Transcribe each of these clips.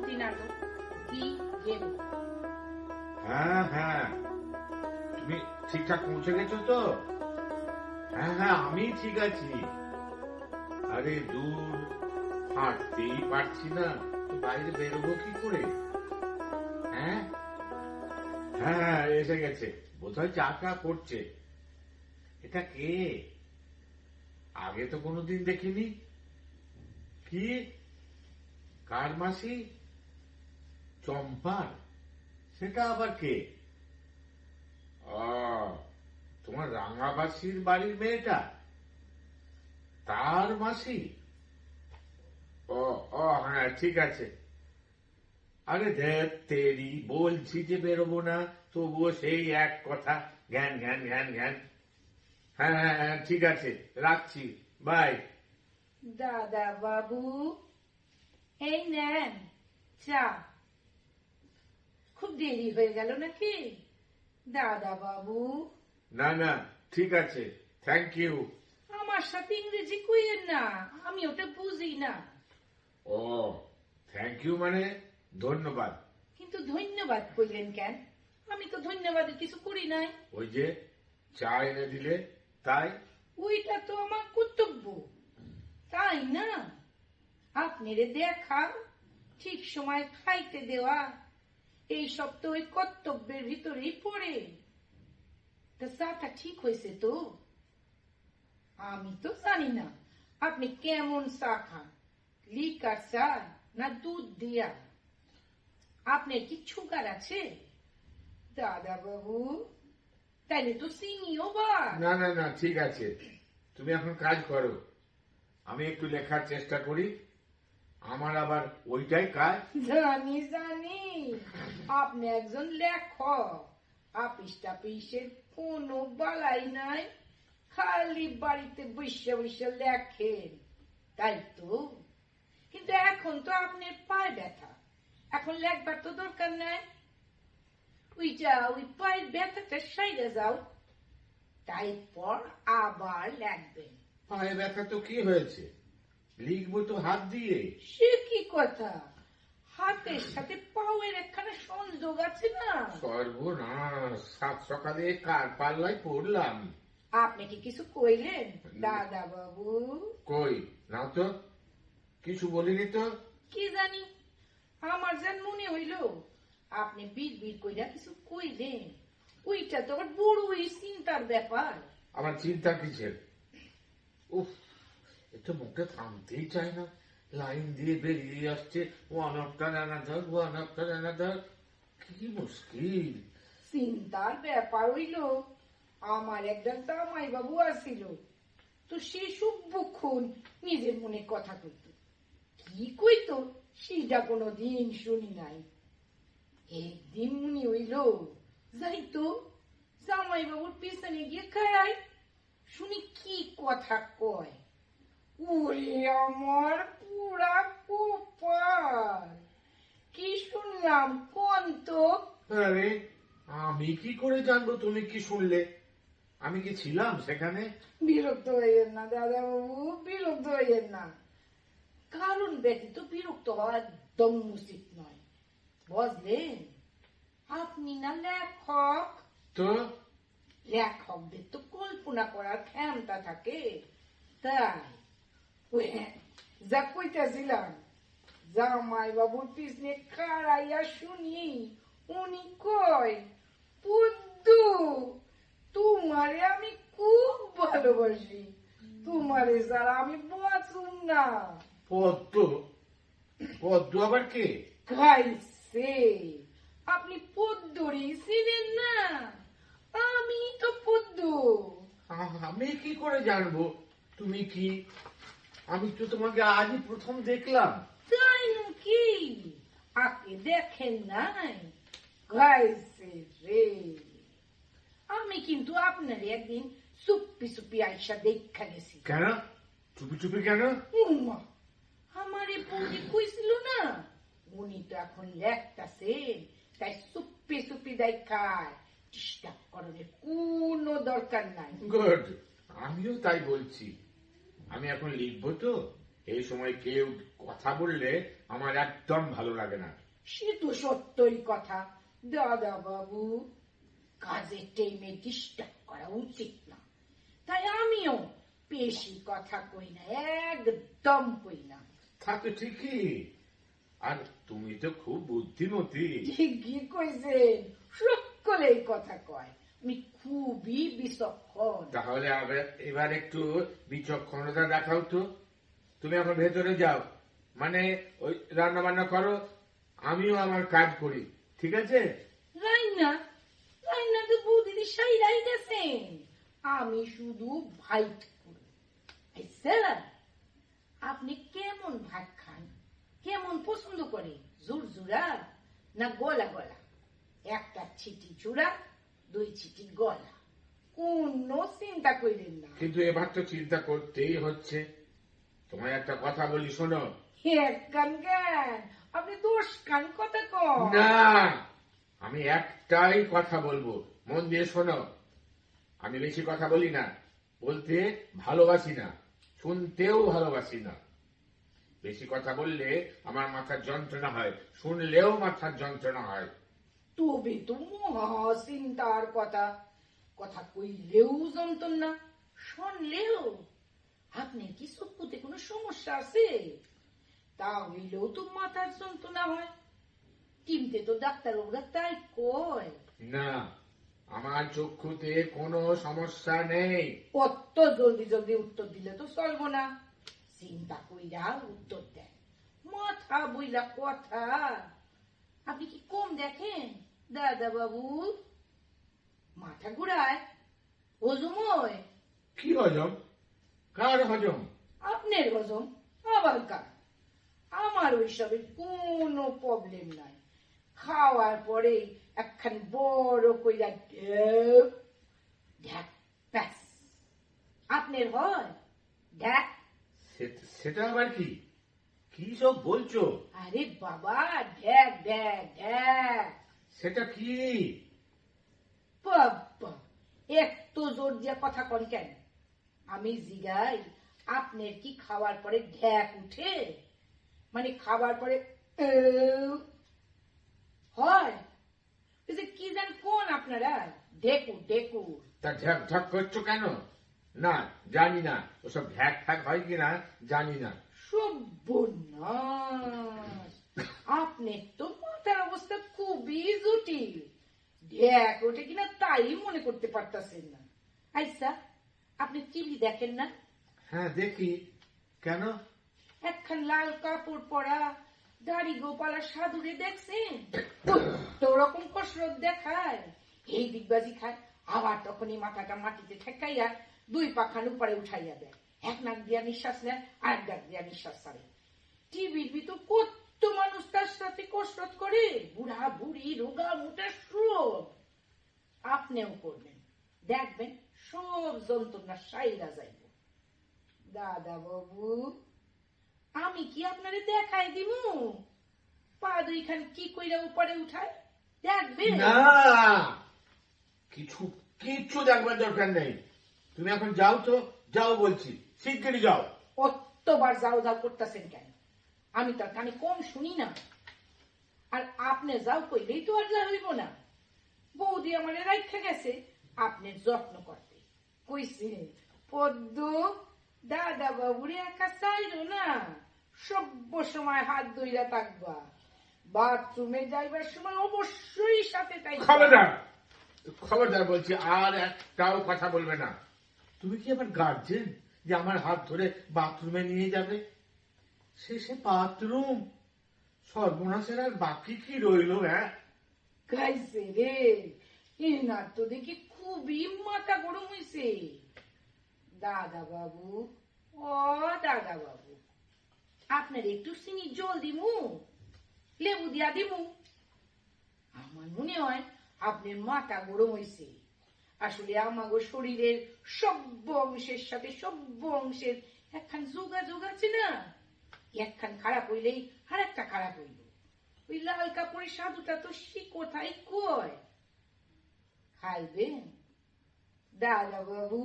বাসন্তী নাটক কি গেম। হ্যাঁ হ্যাঁ, তুমি ঠিকঠাক পৌঁছে গেছো তো? হ্যাঁ হ্যাঁ, আমি ঠিক আছি। আরে দূর, হাঁটতেই পারছি না, তো বাইরে বেরোবো কি করে? হ্যাঁ হ্যাঁ হ্যাঁ, এসে গেছে, বোধহয় চা টা করছে। এটা কে? আগে তো কোনোদিন দেখিনি। কি? কার মাসি? চম্পার? সেটা আবার কে? তোমার রাঙাবাসীর বাড়ির মেয়েটা, তার মাসি? ও ও হ্যাঁ, ঠিক আছে। আরে ধ্যাত তেরি, বলছি যে বেরোবো না, তবুও সেই এক কথা, জ্ঞান জ্ঞান জ্ঞান জ্ঞান। হ্যাঁ হ্যাঁ হ্যাঁ, ঠিক আছে, রাখছি, বাই। দাদা বাবু, এই নেন চা। খুব দেরি হয়ে গেল নাকি দাদা বাবু? না না, ঠিক আছে, থ্যাংক ইউ। আমার সাথে ইংরেজি কইয়েন না, আমি ওটা বুঝি না। ও, থ্যাংক ইউ মানে ধন্যবাদ। কিন্তু ধন্যবাদ কইলেন কেন? আমি তো ধন্যবাদের কিছু করি নাই। ওই যে চা এনে দিলে, তাই। ওইটা তো আমার কর্তব্য, তাই না? আপনারে দেখা, ঠিক সময় খাইতে দেওয়া, এই সব তো ওই কর্তব্যের ভিতরেই পড়ে। তা চাটা ঠিক হয়েছে তো? আমি তো জানি না আপনি কেমন চা খান, লিকার চা না দুধ দিয়া। আপনার কি সুগার আছে দাদা বাবু? তাইলে তো চিনিও বা। না না না, ঠিক আছে, তুমি এখন কাজ করো, আমি একটু লেখার চেষ্টা করি, আমার আবার ওইটাই কাজ। জানি জানি, আপনি একজন লেখক, আপিস টাপিসের কোনো বালাই নাই, খালি বাড়িতে বসে বসে লেখেন, তাই তো। কিন্তু এখন তো আপনার পায়ে ব্যথা, এখন লেখবার তো দরকার নাই। ওই পায়ের ব্যথাটা সাইডে যাও, তারপর আবার লেখবেন। পায়ে ব্যথা তো কি হয়েছে, লিখবো তো হাত দিয়ে। সে কি কথা, হাতের সাথে পাওয়ের একখানা সংযোগ আছে না? সর্বনাশ, সাত সকালে কার পাল্লায় পড়লাম। আপনি কি কিছু কইলেন দাদা বাবু? কই না তো, কিছু বলিনি তো। কি জানি, আমার যেন মনে হইল আপনি বীর বীর কইরা কিছু কইলেন। ওইটা তো আবার বড়ই চিন্তার ব্যাপার। আমার চিন্তা কিসের? উফ, এটা মুখে থামতেই চায় না, লাইন দিয়ে বেরিয়ে আসছে, one after another, one after another. কি মুশকিল। চিন্তার ব্যাপার হইল, আমার একজন জামাই বাবু আসিল, তো সে সুব্বক্ষণ নিজের মনে কথা কইত, কি কইতো সেটা কোনদিন শুনি নাই। একদিন মনে হইল যাইতো জামাই বাবুর পেছনে গিয়ে খাই, শুনি কি কথা কয়। ওরে আমার পুরা কপাল, কি শুনলাম কোন তো? আরে, আমি কি করে জানবো তুমি কি শুনলে? আমি কি ছিলাম সেখানে? বিরক্ত হইয়েন না দাদা বাবু, বিরক্ত হইয়েন না। কারণ ব্যতীত বিরক্ত হওয়া একদম উচিত নয়, বুঝলেন? আপনি না লেখক, তো লেখকদের তো কল্পনা করার ক্ষমতা থাকে, তাই ওই যা কইতাছিলাম, জামাই বাবুর পিছনে খাড়াইয়া শুনি উনি কয়, পুদ্দু তোমারে আমি খুব ভালোবাসি, তোমারে যারা আমি বাঁচুম না। পদ্ম? পদ্ম আবার কে? খাইছে, আপনি পদ্মরি ছিলেন না? আমি তো পদ্ম। আমি কি করে জানবো তুমি কি? আমি তো তোমাকে আজই প্রথম দেখলাম। তাই নাকি? আপনি দেখেন নাই? খাইছে রে। আমি কিন্তু আপনার একদিন চুপি চুপি আইসা দেখা গেছি। কেন চুপি চুপি কেন? উম্মা, আমার এই বৌদি কইছিল না উনি তো এখন লেখতাছেন, তাই চুপি চুপি দেখায়, ডিস্টার্ব করার কোনো দরকার নাই। গুড, আমিও তাই বলছি। আমি এখন লিখবো তো, এই সময় কেউ কথা বললে আমার একদম ভালো লাগে না। সে তো সত্যই কথা দাদা বাবু, কাজের টাইমে ডিস্টার্ব করা উচিত না, তাই আমিও বেশি কথা কই না, একদম কই না। তা তো ঠিকই, আর তুমি তো খুব বুদ্ধিমতী। ঠিকই কইছেন, সকলেই কথা কয়, আমি খুবই বিচক্ষণ। তাহলে এবার একটু বিচক্ষণতা দেখাও তো। তুমি এখন ভেতরে যাও, মানে ওই রান্না বান্না করো, আমিও আমার কাজ করি, ঠিক আছে? রাইনা রাইনা তো বৌদিদি সাইরাই গেছেন, আমি শুধু ভাইট করি। স্যার, আপনি কেমন ভাত খান, কেমন পছন্দ করে, জুরজুরা না গলা গলা? একটা ছিটি চূড়া, 2 ছিটি গলা, কোনো চিন্তা করিলেন না। কিন্তু এবার তো চিন্তা করতেই হচ্ছে। তোমায় একটা কথা বলি, শোনো। এক কান জ্ঞান, আপনি 10 কান কথা কন না, আমি একটাই কথা বলবো, মন দিয়ে শোনো। আমি বেশি কথা বলি না, বলতে ভালোবাসি না, শুনতেও ভালোবাসি না। বেশি কথা বললে আমার মাথার যন্ত্রণা হয়, শুনলেও মাথার যন্ত্রণা হয়। তবে তো মহা চিন্তার কথা, কথা কইলেও যন্ত্রণা, শুনলেও। আপনার কি চক্ষুতে কোনো সমস্যা আছে? তা হইলেও তো মাথার যন্ত্রণা হয়, টিমতে তো ডাক্তারবাবুরা তাই কয়। না, আমার চক্ষুতে কোনো সমস্যা নেই। কত জলদি জলদি উত্তর দিলে তো চলবো না, চিন্তা কইরা উত্তর দেন, মাথা বইলা কথা। আপনি কি কম দেখেন দাদা বাবু? মাথা ঘুরায়, হজম হয়? কি হজম? কার হজম? আপনার হজম, আবার কার? আমার ওইসবের কোনো প্রবলেম নাই, খাওয়ার পরে একখান বড় কইরা ঢেক ঢ্যাক ব্যাস। আপনার হয় ঢ্যাক? সেটা আবার কি? কি সব বলছো? আরে বাবা, ঢ্যাক ঢ্যাক ঢ্যাক। সেটা কি? বাবা, এত জোর দিয়ে কথা কন কেন? আমি জিগাই, আপনার কি খাওয়ার পরে ঢ্যাক উঠে? মানে খাবার পরে হয়? ওই যে কি জান কোন আপনারা, ডেকু ডেকু। তা ঢ্যাক ঢ্যাক করছো কেন? না, জানি না ওসব ঢ্যাক ঠ্যাক হয় কিনা, জানি না। সর্বনাশ, আপনার তো মাথার অবস্থা খুবই জটিল, ঢ্যাক ওঠে কিনা তাই মনে করতে পারতাছেন না। আচ্ছা, আপনি টিভি দেখেন না? হ্যাঁ দেখি। কেন? একখান লাল কাপড় পরা দাড়ি গোপালা সাধুরে দেখছেন? তো ওরকম কসরত দেখায়, এই দিকবাজি খায়, আবার তখনই মাথাটা মাটিতে ঠেকাইয়া 2 পাখান উপরে উঠাইয়া দেয়, এক নাক দিয়া নিঃশ্বাস নেয়, আর ডাক দিয়া নিঃশ্বাস ছাড়ে। টিভির ভিতর কত মানুষ তার সাথে কসরত করে, বুড়া বুড়ি, রোগা মোটা সব। আপনিও করবেন, দেখবেন সব যন্ত্রণা সাইরা যাইব। দাদা বাবু, আমি কি আপনারে দেখাই দিমু পা 2খান কি কইরা উপরে উঠায়, দেখবেন? না, কিছু কিচ্ছু দেখবার দরকার নেই। তুমি এখন যাও তো, যাও বলছি, শিগগিরই যাও। কতবার যাও যাও করতেছেন কেন? আমি তো কানে কম শুনি না, আর আপনি যাও কইলেই তো আর যা হইব না। বৌদি আমারে রাইখা গেছে আপনার যত্ন করতে, কইছে পদ্ম দাদা বাবুরে একা চাইলো না, সব সময় হাত ধইরা থাকবা, বাথরুমে যাইবার সময় অবশ্যই সাথে তাই। খবরদার, খবরদার বলছি, আর একটাও কথা বলবে না। তুমি কি আমার গার্জেন যে আমার হাত ধরে বাথরুমে নিয়ে যাবে? শেষে বাথরুম, সর্বনাশের আর বাকি কি রইলো? হ্যাঁ, খাইছে রে, এনার তো দেখি খুবই মাথা গরম হইছে। দাদা বাবু, ও দাদা বাবু, আপনার একটু চিনি জল দিমু, লেবু দিয়া দিমু? আমার মনে হয় আপনার মাথা গরম হইছে। আসলে আমাগো শরীরের সব অংশের সাথে সব অংশের একখান যোগাযোগ আছে না, একখান খারাপ হইলেই আর একটা খারাপ হইল। ওই লাল কাপড়ের সাধুটা তো সে কোথায় কয়। খাইবেন দাদা বাবু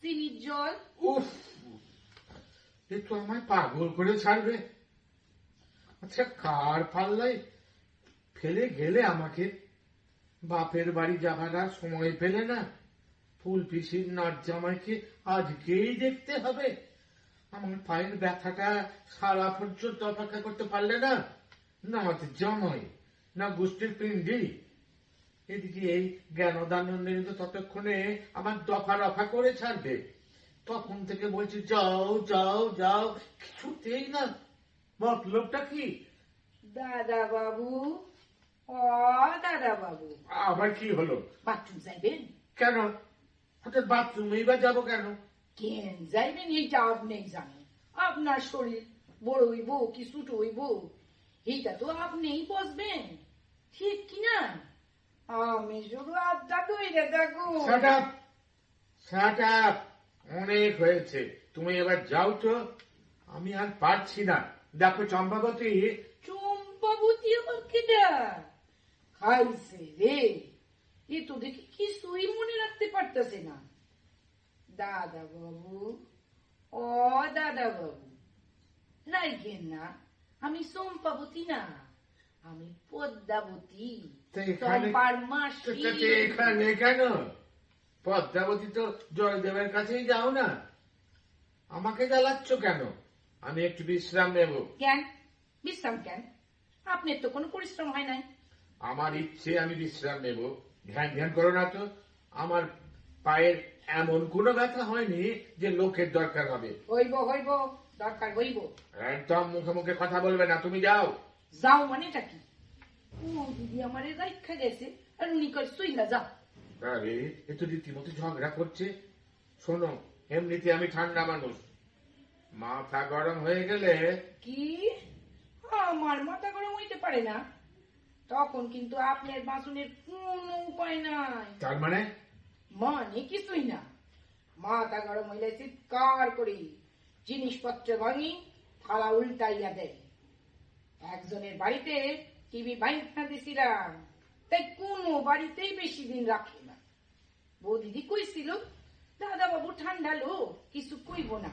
চিনির জল? উফ, এ তো আমায় পাগল করে ছাড়বে। আচ্ছা, কার পাল্লায় ফেলে গেলে আমাকে? বাপের বাড়ি যাবার আর সময় পেলে না? ফুল পিসির নাচ জামাইকে আজকেই দেখতে হবে? আমার পায়ের ব্যথাটা সারা পর্যন্ত অপেক্ষা করতে পারলে না? নাচ জামাই না গোষ্ঠীর পিণ্ডি? এদিকে এই জ্ঞানদানন্দিনী তো ততক্ষণে আমার দফা রফা করে ছাড়বে। তখন থেকে বলছি যাও যাও যাও, কিছুতেই না। মতলবটা কি? দাদা বাবু, ও দাদা বাবু, আবার কি হলো? বাথরুম যাইবেন? কেন হঠাৎ বাথরুমেই বা যাবো কেন? কেন যাইবেন এইটা আপনি জানেন। আপনার শরীর বড় হইব কি ছোট হইব এইটা তো আপনিই বসবেন, ঠিক কিনা? আমি শুধু আড্ডা তৈরি থাকবো। শাট আপ, শাট আপ, অনেক হয়েছে। তুমি এবার যাও তো, আমি আর পারছি না। দেখো চম্পাবতী। চম্পাবতী আবার কেডা? খাইছে রে, এ তো দেখি কিছুই মনে রাখতে পারতেছে না। দাদা বাবু, ও দাদা বাবু, রাইগেন না, আমি চম্পাবতী না, আমি পদ্মাবতী, তো এখানে চম্পার মাসি। এখানে কেন? পদ্মাবতী তো জয়দেবের কাছেই যাও না, আমাকে জ্বালাচ্ছ কেন? আমি একটু বিশ্রাম নেব। কেন বিশ্রাম কেন? আপনার তো কোনো পরিশ্রম হয় নাই। আমার ইচ্ছে আমি বিশ্রাম নেব। ধ্যান ধ্যান করো না তো। আমার পায়ের এমন কোনো ব্যথা হয়নি যে লোকের দরকার হবে। হইব হইব, দরকার হইব। একদম মুখে মুখে কথা বলবে না, তুমি যাও। যাও মানেটা কি? ও দিদি আমারে রাইখা গেছে আর উনি কই সুইলা যাও। আরে এ তো রীতিমতো ঝগড়া করছে। শোনো, এমনিতে আমি ঠান্ডা মানুষ, মাথা গরম হয়ে গেলে। কি? আমার মাথা গরম হইতে পারে না? তখন কিন্তু আপনার বাঁচনের কোনো উপায় নাই। তার মানে? মানে কিছুই না। মাথা গরম হইলে চিৎকার করি, জিনিসপত্র ভাঙি, থালা উল্টাইয়া দেয়। একজনের বাড়িতে টিভি ভাঙা দিছিলাম, তাই কোনো বাড়িতেই বেশি দিন রাখে না। বৌদিদি কইছিল দাদা বাবু ঠান্ডা লোক, কিছু কইব না,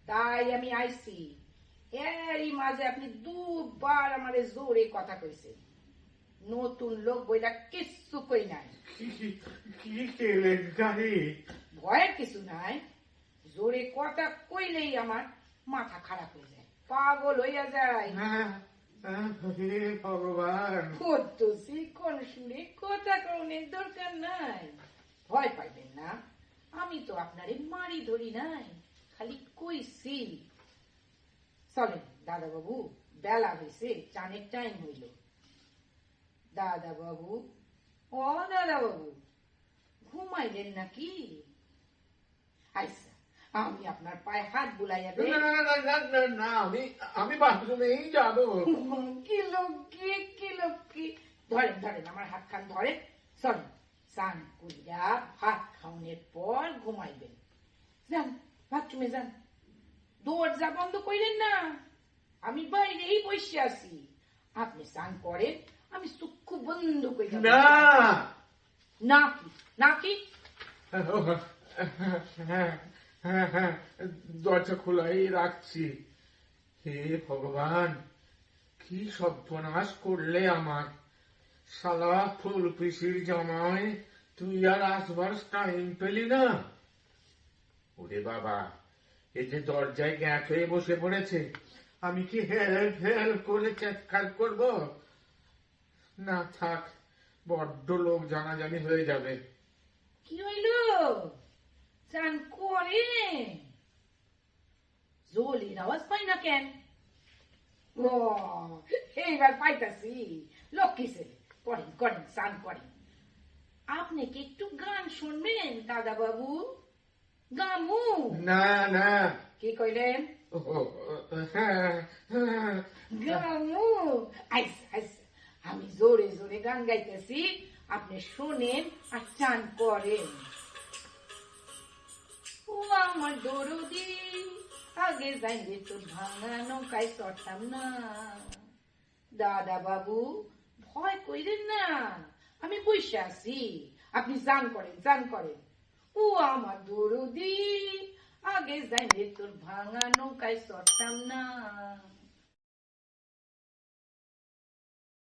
তাই আমি আইছি। এরই মাঝে আপনি দুবার আমারে জোরে কথা কইছেন। নতুন লোক বইলা কিচ্ছু কই নাই। কি কেলেঙ্কারি! ভয়ের কিছু নাই, জোরে কথা কইলেই আমার মাথা খারাপ হয়ে যায়, পাগল হইয়া যায়। হে ভগবান! করতেছি কোন সুরে কথা কনের দরকার নাই, ভয় পাইবেন না। আমি তো আপনারে মারি ধরি নাই, খালি কইছি। চলেন দাদা বাবু, বেলা হয়েছে, চানের টাইম হইল। দাদা বাবু, ও দাদা বাবু, ঘুমাইলেন নাকি? আচ্ছা, আমি আপনার পায়ে হাত বুলাইয়া দেই। না, আমি বাথরুমেই যাবো। কি লক্ষ্মী, কি লক্ষ্মী! ধরেন ধরেন, আমার হাত খান ধরেন। চলেন, স্নান করিয়া ভাত খাওয়ানোর পর ঘুমাইবেন। যান, বাথরুমে যান, দরজা বন্ধ কইলেন না, আমি বাইরেই বসে আছি। আপনি স্নান করেন, আমি চক্ষু বন্ধ করি। না, নাকি নাকি? দরজা খোলাই রাখছি। হে ভগবান, কি সর্বনাশ করলে আমার! শালা ফুল পিসির জামাই, তুই আর আসবার টাইম পেলি না? ওরে বাবা, এই যে দরজায় গ্যাঁট হয়ে বসে পড়েছে, আমি কি হেল্প হেল্প করে চিৎকার করব? না থাক, বড্ড লোক জানাজানি হয়ে যাবে। কি হইল? চান করে জলির আওয়াজ পাই না কেন? ও, এইবার পাইতাছি। লক্ষ্মী ছেলে, করেন করেন, চান করেন। আপনি কি একটু গান শুনবেন দাদা বাবু? গামু? না না। কি কইলেন? গামু? আইসা আইসা, আমি জোরে জোরে গান গাইতেছি, আপনি শোনেন আর চান করেন। ও আমার দরদি, আগে যাইলে তো ভাঙা নৌকায় চড়তাম না। দাদা বাবু, ভয় কইলেন না, আমি বসে আছি, আপনি চান করেন চান করেন। ও আমার দরদি, আগে যাইলে তোর ভাঙা নৌকায় চড়তাম না।